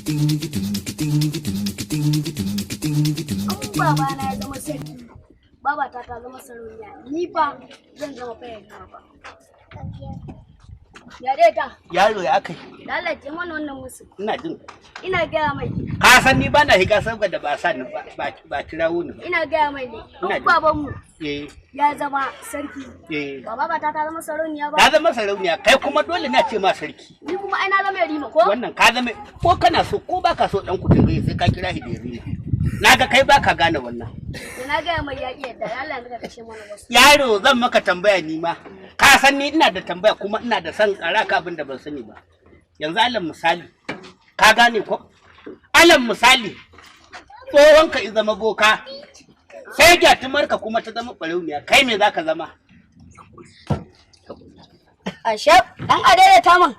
Baba na ya zama sarki, baba ta zama sarauniya, ni fa zan zama fayar ba. Ya dai ta. Yaro ya kai. Lalace mana wannan musu. Ina jin. Ina gaya mai. Ka san ni bana higa saboda ba sa ni ba kirawo ni. Ina gaya mai ne. Baban mu. Ya zama sarki. Baba ba ta zama sarauniya ba. Ta zama sarauniya, kai kuma dole na ce ma sarki. Ni kuma ai na zama yarima ko? Wannan ka zama ko kana so ko baka so dan kudin rai sai ka kira shi da yarima. Naga kai baka gane wannan. Na gaya mai ya iya da Allah ya kashe mana wasu. Yaro zan maka tambaya ni ma. Ka san ni ina da tambaya kuma ina da san karaka abin da ban sani ba. Yanzu alal misali. Ka gane ko? Alal misali. Tsohon ka zama boka. Sai gyatumar ka kuma ta zama barauniya. Kai me zaka zama? Ashab, dan adaidaita man.